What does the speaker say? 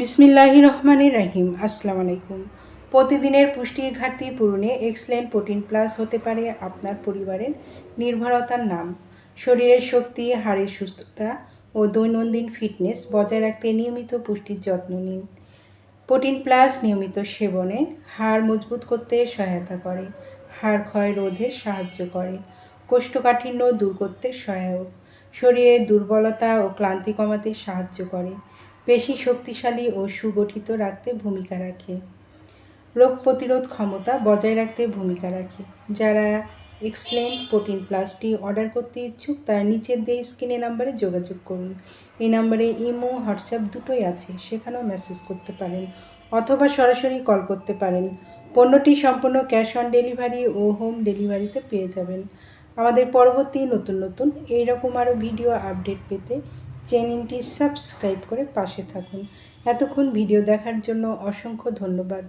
বিসমিল্লাহির রহমানির রহিম। আসসালামু আলাইকুম। প্রতিদিনের পুষ্টির ঘাটতি পূরণে এক্সেলেন্ট প্রোটিন প্লাস হতে পারে আপনার পরিবারের নির্ভরতার নাম। শরীরের শক্তি, হাড়ের সুস্থতা ও দৈনন্দিন ফিটনেস বজায় রাখতে নিয়মিত পুষ্টির যত্ন নিন। প্রোটিন প্লাস নিয়মিত সেবনে হাড় মজবুত করতে সহায়তা করে, হাড় ক্ষয় রোধে সাহায্য করে, কোষ্ঠকাঠিন্য দূর করতে সহায়ক, শরীরের দুর্বলতা ও ক্লান্তি কমাতে সাহায্য করে, পেশি শক্তিশালী ও সুগঠিত রাখতে ভূমিকা রাখে, রোগ প্রতিরোধ ক্ষমতা বজায় রাখতে ভূমিকা রাখে। যারা এক্সেলেন্ট প্রোটিন প্লাসটি অর্ডার করতে ইচ্ছুক তারা নিচের দিয়ে স্ক্রিনে নাম্বারে যোগাযোগ করুন। এই নাম্বারে ইমো, হোয়াটসঅ্যাপ দুটোই আছে, সেখানেও মেসেজ করতে পারেন অথবা সরাসরি কল করতে পারেন। পণ্যটি সম্পূর্ণ ক্যাশ অন ডেলিভারি ও হোম ডেলিভারিতে পেয়ে যাবেন। আমাদের পরবর্তী নতুন এইরকম আরও ভিডিও আপডেট পেতে চ্যানেলটি সাবস্ক্রাইব করে পাশে থাকুন। এতক্ষণ ভিডিও দেখার জন্য অসংখ্য ধন্যবাদ।